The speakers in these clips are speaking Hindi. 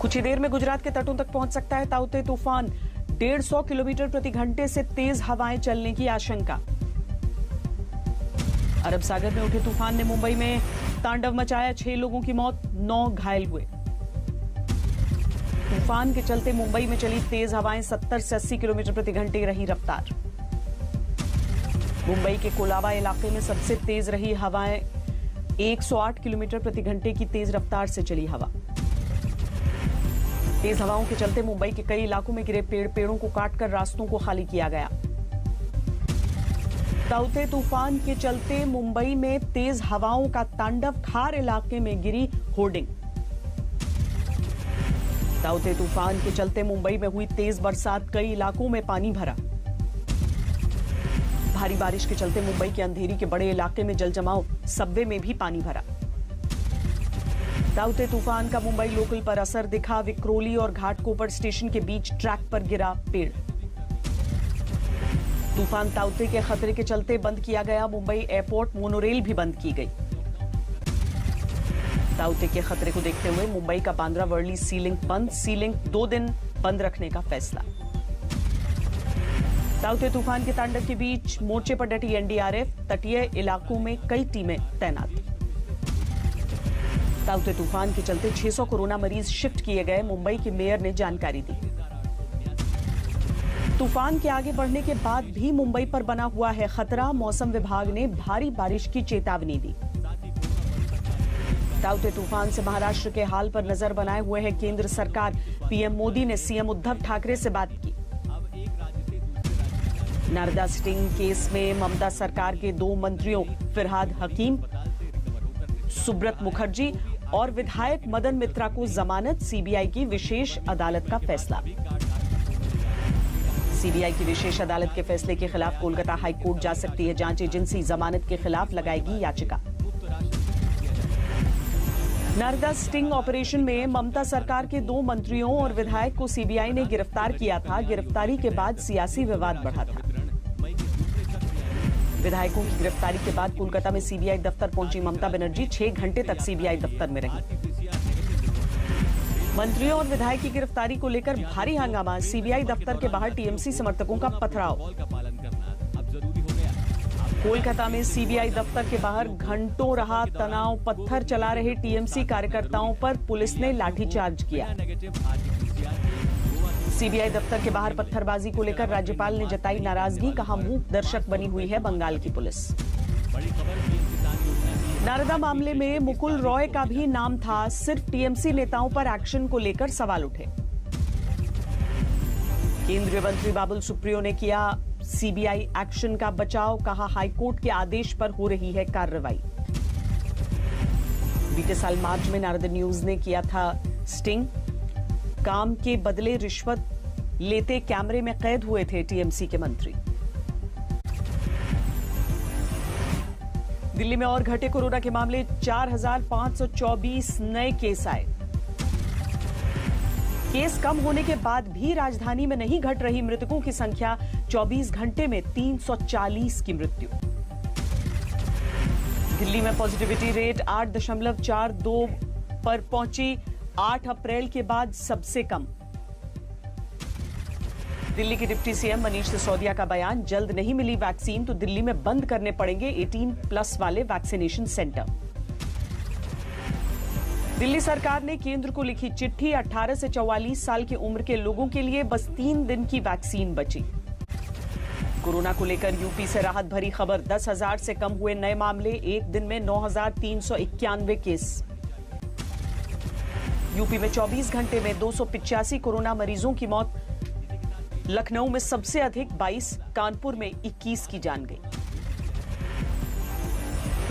कुछ ही देर में गुजरात के तटों तक पहुंच सकता है ताउते तूफान। 150 किलोमीटर प्रति घंटे से तेज हवाएं चलने की आशंका। अरब सागर में उठे तूफान ने मुंबई में तांडव मचाया। 6 लोगों की मौत, 9 घायल हुए। तूफान के चलते मुंबई में चली तेज हवाएं। 70 से 80 किलोमीटर प्रति घंटे रही रफ्तार। मुंबई के कोलाबा इलाके में सबसे तेज रही हवाएं। 108 किलोमीटर प्रति घंटे की तेज रफ्तार से चली हवा। तेज हवाओं के चलते मुंबई के कई इलाकों में गिरे पेड़ों को काटकर रास्तों को खाली किया गया। ताउते तूफान के चलते मुंबई में तेज हवाओं का तांडव। खार इलाके में गिरी होर्डिंग। ताउते तूफान के चलते मुंबई में हुई तेज बरसात। कई इलाकों में पानी भरा। भारी बारिश के चलते मुंबई के अंधेरी के बड़े इलाके में जलजमाव। सबवे में भी पानी भरा। ताउते तूफान का मुंबई लोकल पर असर दिखा। विक्रोली और घाटकोपर स्टेशन के बीच ट्रैक पर गिरा पेड़। तूफान ताउते के खतरे के चलते बंद किया गया मुंबई एयरपोर्ट। मोनोरेल भी बंद की गई। ताउते के खतरे को देखते हुए मुंबई का बांद्रा वर्ली सी लिंक बंद। सी लिंक 2 दिन बंद रखने का फैसला। ताउते तूफान के तांडव के बीच मोर्चे पर डटी एनडीआरएफ। तटीय इलाकों में कई टीमें तैनात। ताउते तूफान के चलते 600 कोरोना मरीज शिफ्ट किए गए। मुंबई के मेयर ने जानकारी दी। तूफान के आगे बढ़ने के बाद भी मुंबई पर बना हुआ है खतरा। मौसम विभाग ने भारी बारिश की चेतावनी दी। ताउते तूफान से महाराष्ट्र के हाल पर नजर बनाए हुए है केंद्र सरकार। पीएम मोदी ने सीएम उद्धव ठाकरे से बात की। नारदा स्टिंग केस में ममता सरकार के 2 मंत्रियों फिरहाद हकीम, सुब्रत मुखर्जी और विधायक मदन मित्रा को जमानत। सीबीआई की विशेष अदालत का फैसला। सीबीआई की विशेष अदालत के फैसले के खिलाफ कोलकाता हाईकोर्ट जा सकती है जांच एजेंसी। जमानत के खिलाफ लगाएगी याचिका। नारदा स्टिंग ऑपरेशन में ममता सरकार के 2 मंत्रियों और विधायक को सीबीआई ने गिरफ्तार किया था। गिरफ्तारी के बाद सियासी विवाद बढ़ा था। विधायकों की गिरफ्तारी के बाद कोलकाता में सीबीआई दफ्तर पहुंची ममता बनर्जी। 6 घंटे तक सीबीआई दफ्तर में रही। मंत्रियों और विधायक की गिरफ्तारी को लेकर भारी हंगामा। सीबीआई दफ्तर के बाहर टीएमसी समर्थकों का पथराव। कोलकाता में सीबीआई दफ्तर के बाहर घंटों रहा तनाव। पत्थर चला रहे टीएमसी कार्यकर्ताओं पर पुलिस ने लाठीचार्ज किया। सीबीआई दफ्तर के बाहर पत्थरबाजी को लेकर राज्यपाल ने जताई नाराजगी। कहा मूक दर्शक बनी हुई है बंगाल की पुलिस। नारदा मामले में मुकुल रॉय का भी नाम था। सिर्फ टीएमसी नेताओं पर एक्शन को लेकर सवाल उठे। केंद्रीय मंत्री बाबुल सुप्रियो ने किया सीबीआई एक्शन का बचाव। कहा हाईकोर्ट के आदेश पर हो रही है कार्रवाई। बीते साल मार्च में नारदा न्यूज ने किया था स्टिंग। काम के बदले रिश्वत लेते कैमरे में कैद हुए थे टीएमसी के मंत्री। दिल्ली में और घटे कोरोना के मामले। 4524 नए केस आए। केस कम होने के बाद भी राजधानी में नहीं घट रही मृतकों की संख्या। 24 घंटे में 340 की मृत्यु। दिल्ली में पॉजिटिविटी रेट 8.42 पर पहुंची। 8 अप्रैल के बाद सबसे कम। दिल्ली के डिप्टी सीएम मनीष सिसोदिया का बयान। जल्द नहीं मिली वैक्सीन तो दिल्ली में बंद करने पड़ेंगे 18+ वाले वैक्सीनेशन सेंटर। दिल्ली सरकार ने केंद्र को लिखी चिट्ठी। 18 से 44 साल की उम्र के लोगों के लिए बस 3 दिन की वैक्सीन बची। कोरोना को लेकर यूपी से राहत भरी खबर। 10,000 से कम हुए नए मामले। एक दिन में 9,391 केस। यूपी में 24 घंटे में 285 कोरोना मरीजों की मौत। लखनऊ में सबसे अधिक 22, कानपुर में 21 की जान गई।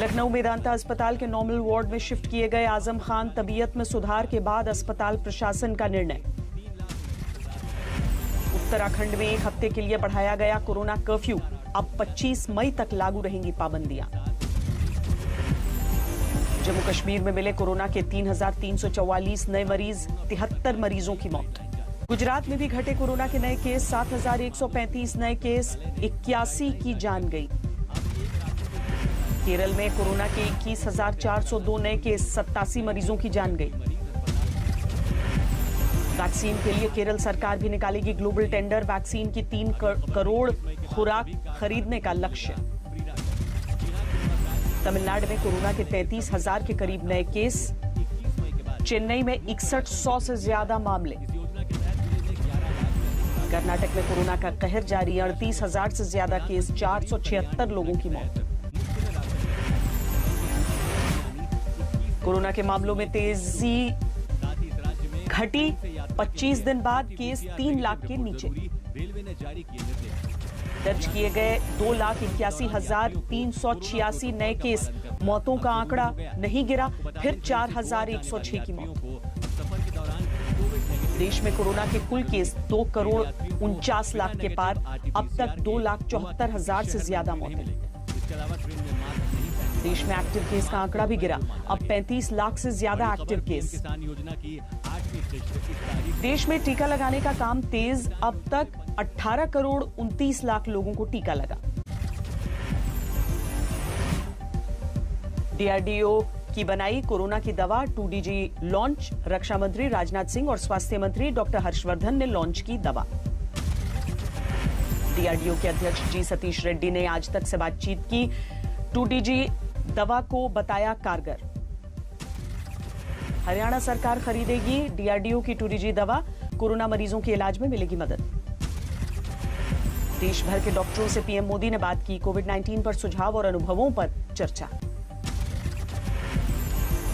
लखनऊ मेदांता अस्पताल के नॉर्मल वार्ड में शिफ्ट किए गए आजम खान। तबीयत में सुधार के बाद अस्पताल प्रशासन का निर्णय। उत्तराखंड में 1 हफ्ते के लिए बढ़ाया गया कोरोना कर्फ्यू। अब 25 मई तक लागू रहेंगी पाबंदियां। जम्मू कश्मीर में मिले कोरोना के 3,344 नए मरीज। 73 मरीजों की मौत। गुजरात में भी घटे कोरोना के नए केस। 7,135 नए केस। 81 की जान गई। केरल में कोरोना के 21,402 नए केस। 87 मरीजों की जान गई। वैक्सीन के लिए केरल सरकार भी निकालेगी ग्लोबल टेंडर। वैक्सीन की 3 करोड़ खुराक खरीदने का लक्ष्य। तमिलनाडु में कोरोना के 33,000 के करीब नए केस। चेन्नई में 6100 से ज्यादा मामले। कर्नाटक में कोरोना का कहर जारी। 38,000 से ज्यादा केस, 476 लोगों की मौत। कोरोना के मामलों में तेजी घटी। 25 दिन बाद केस 3 लाख के नीचे। दर्ज किए गए 2,81,386 नए केस। मौतों का आंकड़ा नहीं गिरा, फिर 4,106 की मौत। देश में कोरोना के कुल केस 2 करोड़ 49 लाख के पार। अब तक 2,74,000 से ज्यादा मौतें। देश में एक्टिव केस का आंकड़ा भी गिरा। अब 35 लाख से ज्यादा एक्टिव केस। देश में टीका लगाने का काम तेज। अब तक 18 करोड़ 29 लाख लोगों को टीका लगा। डीआरडीओ की बनाई कोरोना की दवा 2DG लॉन्च। रक्षा मंत्री राजनाथ सिंह और स्वास्थ्य मंत्री डॉक्टर हर्षवर्धन ने लॉन्च की दवा। डीआरडीओ के अध्यक्ष जी सतीश रेड्डी ने आज तक से बातचीत की। 2DG दवा को बताया कारगर। हरियाणा सरकार खरीदेगी डीआरडीओ की 2DG दवा। कोरोना मरीजों के इलाज में मिलेगी मदद। देश भर के डॉक्टरों से पीएम मोदी ने बात की। कोविड-19 पर सुझाव और अनुभवों पर चर्चा।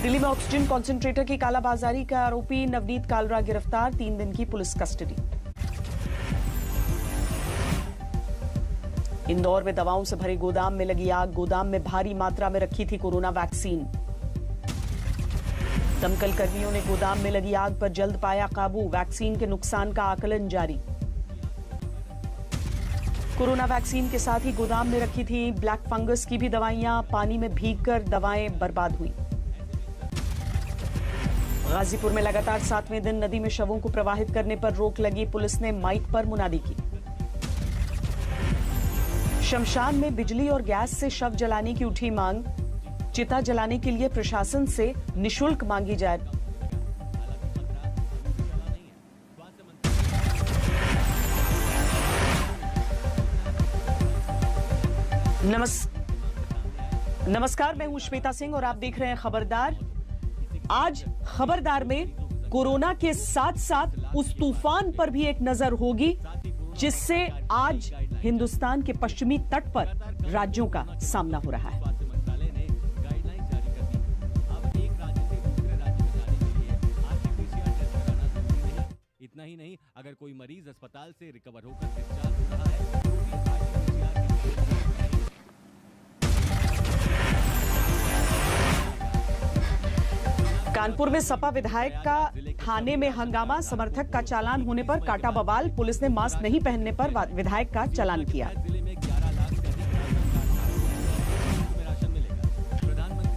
दिल्ली में ऑक्सीजन कॉन्सेंट्रेटर की कालाबाजारी का आरोपी नवनीत कालरा गिरफ्तार। 3 दिन की पुलिस कस्टडी। इंदौर में दवाओं से भरे गोदाम में लगी आग। गोदाम में भारी मात्रा में रखी थी कोरोना वैक्सीन। दमकल कर्मियों ने गोदाम में लगी आग पर जल्द पाया काबू। वैक्सीन के नुकसान का आकलन जारी। कोरोना वैक्सीन के साथ ही गोदाम में रखी थी ब्लैक फंगस की भी दवाइयां। पानी में भीगकर दवाएं बर्बाद हुई। गाजीपुर में लगातार 7वें दिन नदी में शवों को प्रवाहित करने पर रोक लगी। पुलिस ने माइक पर मुनादी की। शमशान में बिजली और गैस से शव जलाने की उठी मांग। चिता जलाने के लिए प्रशासन से निशुल्क मांगी जाए। नमस्कार, मैं हूं श्वेता सिंह और आप देख रहे हैं खबरदार। आज खबरदार में कोरोना के साथ साथ उस तूफान पर भी एक नजर होगी जिससे आज हिंदुस्तान के पश्चिमी तट पर राज्यों का सामना हो रहा है। इतना ही नहीं, अगर कोई मरीज अस्पताल से रिकवर होकर डिस्चार्ज हो रहा है तो कानपुर में सपा विधायक का थाने में हंगामा। समर्थक का चालान होने पर काटा बवाल। पुलिस ने मास्क नहीं पहनने पर विधायक का चालान किया।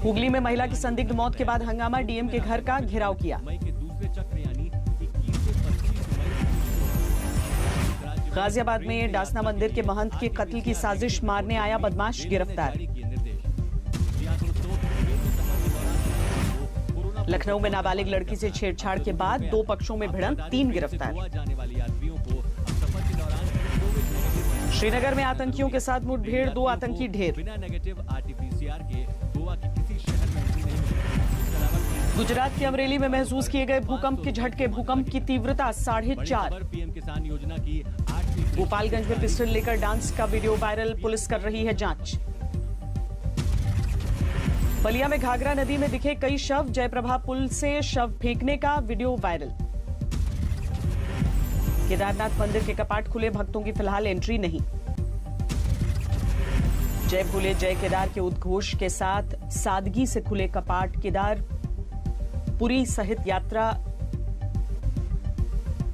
हुगली में महिला की संदिग्ध मौत के बाद हंगामा। डीएम के घर का घेराव किया। गाजियाबाद में डासना मंदिर के महंत के कत्ल की साजिश। मारने आया बदमाश गिरफ्तार। लखनऊ में नाबालिग लड़की से छेड़छाड़ के बाद 2 पक्षों में भिड़ंत, 3 गिरफ्तार। श्रीनगर में आतंकियों के साथ मुठभेड़, 2 आतंकी ढेर। गुजरात के अमरेली में महसूस किए गए भूकंप के झटके। भूकंप की तीव्रता 4.5। गोपालगंज में पिस्टल लेकर डांस का वीडियो वायरल। पुलिस कर रही है जांच। बलिया में घाघरा नदी में दिखे कई शव। जयप्रभा पुल से शव फेंकने का वीडियो वायरल। केदारनाथ मंदिर के कपाट खुले। भक्तों की फिलहाल एंट्री नहीं। जय भोले जय केदार के उद्घोष के साथ सादगी से खुले कपाट। केदार पुरी सहित यात्रा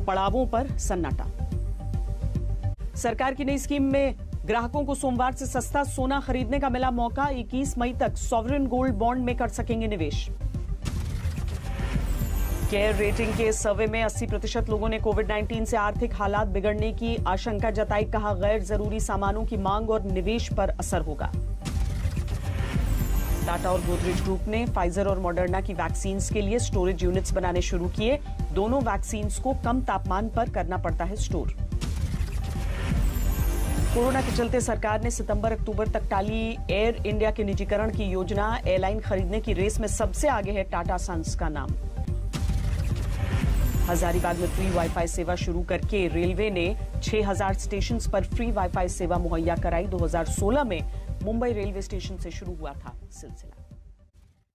पड़ावों पर सन्नाटा। सरकार की नई स्कीम में ग्राहकों को सोमवार से सस्ता सोना खरीदने का मिला मौका। 21 मई तक सॉवरेन गोल्ड बॉन्ड में कर सकेंगे निवेश। केयर रेटिंग के सर्वे में 80% लोगों ने कोविड-19 से आर्थिक हालात बिगड़ने की आशंका जताई। कहा, गैर जरूरी सामानों की मांग और निवेश पर असर होगा। टाटा और गोदरेज ग्रुप ने फाइजर और मॉडर्ना की वैक्सीन के लिए स्टोरेज यूनिट्स बनाने शुरू किए। दोनों वैक्सीन को कम तापमान पर करना पड़ता है स्टोर। कोरोना के चलते सरकार ने सितंबर-अक्टूबर तक टाली एयर इंडिया के निजीकरण की योजना। एयरलाइन खरीदने की रेस में सबसे आगे है टाटा सन्स का नाम। हजारीबाग में फ्री वाईफाई सेवा शुरू करके रेलवे ने 6000 स्टेशन पर फ्री वाईफाई सेवा मुहैया कराई। 2016 में मुंबई रेलवे स्टेशन से शुरू हुआ था सिलसिला।